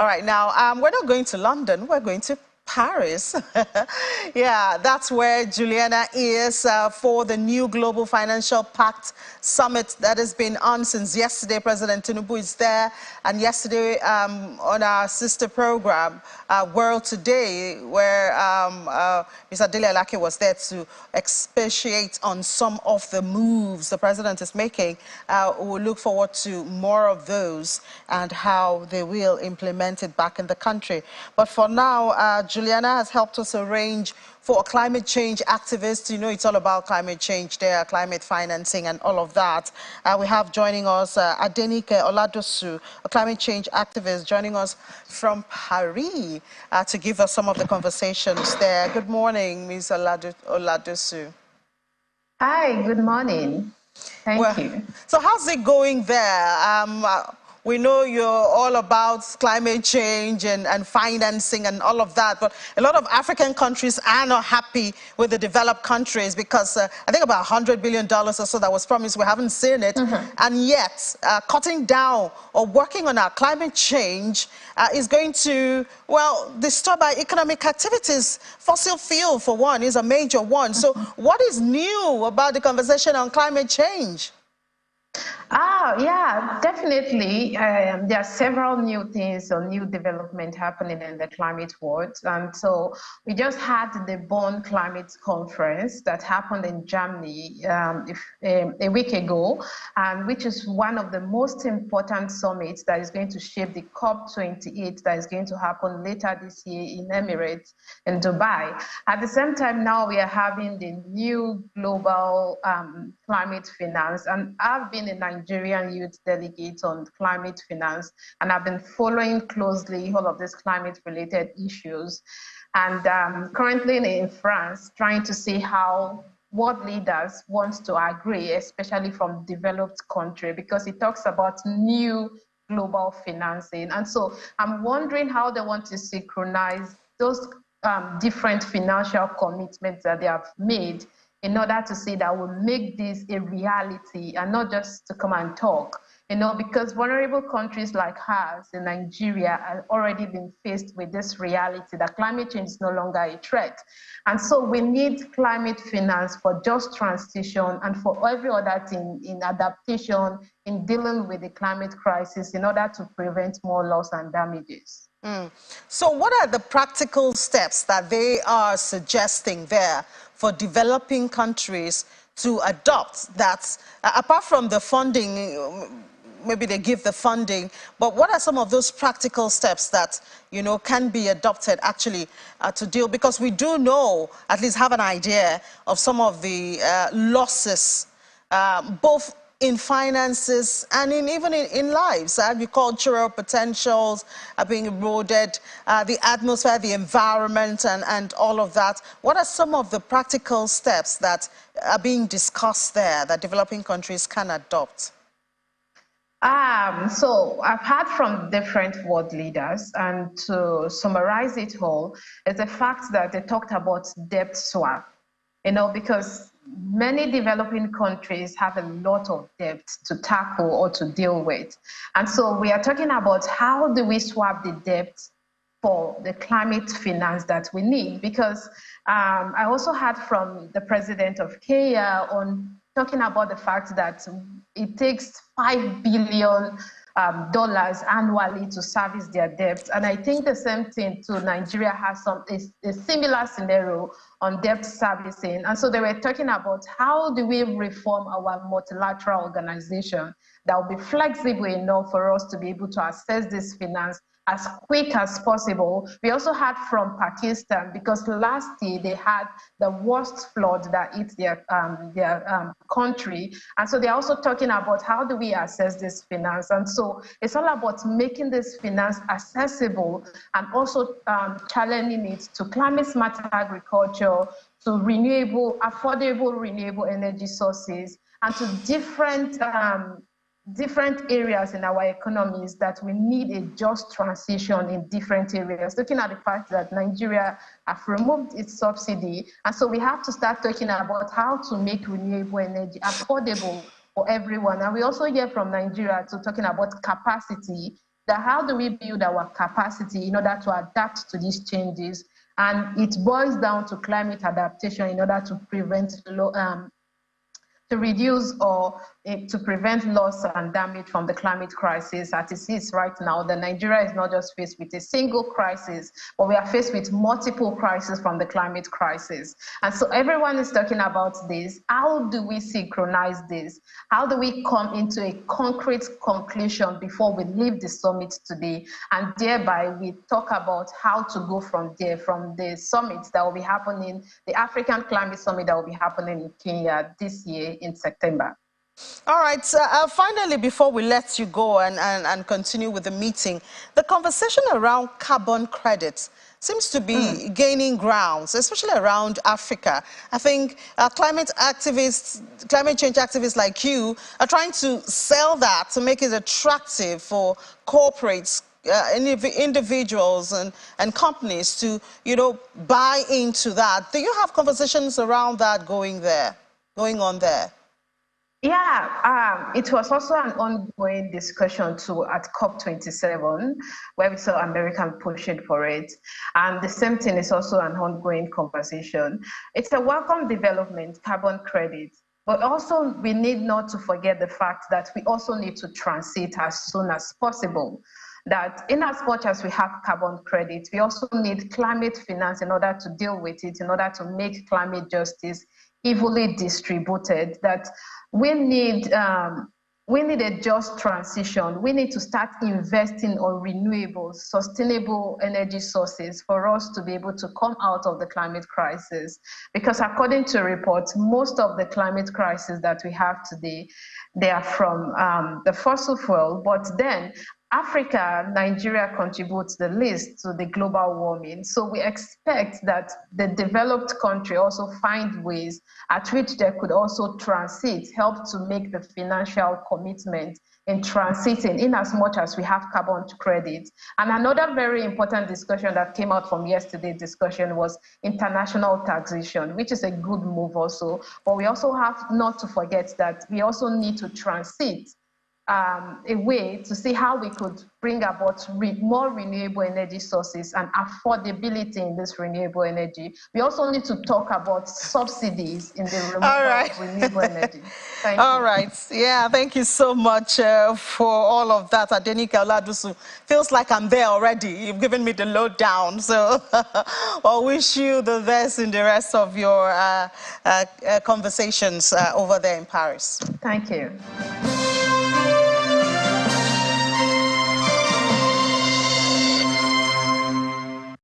All right, now we're not going to London, we're going to Paris. Yeah, that's where Juliana is for the new Global Financial Pact Summit that has been on since yesterday. President Tinubu is there. And yesterday on our sister program, World Today, where Mr. Dele Alake was there to expatiate on some of the moves the president is making. We'll look forward to more of those and how they will implement it back in the country. But for now, Juliana has helped us arrange for a climate change activist. You know, it's all about climate change there, climate financing and all of that. We have joining us Adenike Oladosu, a climate change activist, joining us from Paris to give us some of the conversations there. Good morning, Ms. Oladosu. Hi, good morning. Thank you. So how's it going there? We know you're all about climate change and financing and all of that, but a lot of African countries are not happy with the developed countries because I think about $100 billion or so that was promised, we haven't seen it. And yet, cutting down or working on our climate change is going to, well, disturb our economic activities. Fossil fuel, for one, is a major one. So what is new about the conversation on climate change? Yeah, definitely. There are several new things or new development happening in the climate world. And so we just had the Bonn Climate Conference that happened in Germany a week ago, which is one of the most important summits that is going to shape the COP28 that is going to happen later this year in Emirates in Dubai. At the same time, now we are having the new global climate finance, and I've been a Nigerian youth delegate on climate finance, and I've been following closely all of these climate-related issues. And currently in France, trying to see how world leaders want to agree, especially from developed country, because it talks about new global financing. And so I'm wondering how they want to synchronize those different financial commitments that they have made in order to say that we'll make this a reality and not just to come and talk, you know, because vulnerable countries like ours in Nigeria have already been faced with this reality that climate change is no longer a threat. And so we need climate finance for just transition and for every other thing in adaptation, in dealing with the climate crisis in order to prevent more loss and damages. So what are the practical steps that they are suggesting there for developing countries to adopt that, apart from the funding, maybe they give the funding, but what are some of those practical steps that, you know, can be adopted actually to deal, because we do know, at least have an idea of some of the losses, both in finances and even in lives. Agricultural potentials are being eroded, the atmosphere, the environment, and all of that. What are some of the practical steps that are being discussed there that developing countries can adopt? So I've heard from different world leaders, and to summarize it all, it's the fact that they talked about debt swap, you know, because many developing countries have a lot of debt to tackle or to deal with. And so we are talking about how do we swap the debt for the climate finance that we need, because I also heard from the president of Kenya on talking about the fact that it takes $5 billion annually to service their debt. And I think the same thing to Nigeria has a similar scenario on debt servicing. And so they were talking about how do we reform our multilateral organization that will be flexible enough for us to be able to access this finance as quick as possible. We also heard from Pakistan, because last year they had the worst flood that hit their country. And so they're also talking about how do we access this finance. And so it's all about making this finance accessible and also challenging it to climate smart agriculture, to affordable renewable energy sources, and to different areas in our economies that we need a just transition in different areas, looking at the fact that Nigeria have removed its subsidy. And so we have to start talking about how to make renewable energy affordable for everyone. And we also hear from Nigeria talking about capacity, that how do we build our capacity in order to adapt to these changes? And it boils down to climate adaptation in order to prevent to reduce or to prevent loss and damage from the climate crisis as it is right now. The Nigeria is not just faced with a single crisis, but we are faced with multiple crises from the climate crisis. And so everyone is talking about this. How do we synchronize this? How do we come into a concrete conclusion before we leave the summit today? And thereby we talk about how to go from there, from the summit that will be happening, the African Climate Summit that will be happening in Kenya this year in September. All right. So, finally, before we let you go and continue with the meeting, the conversation around carbon credits seems to be gaining grounds, especially around Africa. I think climate change activists like you are trying to sell that to make it attractive for corporates, individuals and companies to, buy into that. Do you have conversations around that going on there? Yeah, it was also an ongoing discussion too at COP27, where we saw America pushing for it. And the same thing is also an ongoing conversation. It's a welcome development, carbon credit. But also we need not to forget the fact that we also need to transit as soon as possible. That in as much as we have carbon credit, we also need climate finance in order to deal with it, in order to make climate justice evenly distributed, that we need a just transition. We need to start investing on renewable, sustainable energy sources for us to be able to come out of the climate crisis. Because according to reports, most of the climate crisis that we have today, they are from the fossil fuel, but then Africa, Nigeria contributes the least to the global warming. So we expect that the developed country also find ways at which they could also help to make the financial commitment in transiting in as much as we have carbon credit. And another very important discussion that came out from yesterday's discussion was international taxation, which is a good move also. But we also have not to forget that we also need to transit a way to see how we could bring about more renewable energy sources and affordability in this renewable energy. We also need to talk about subsidies in the removal of renewable energy. Thank you. All right. Yeah, thank you so much for all of that. Adenike Oladusu. Feels like I'm there already. You've given me the lowdown. So I wish you the best in the rest of your conversations over there in Paris. Thank you.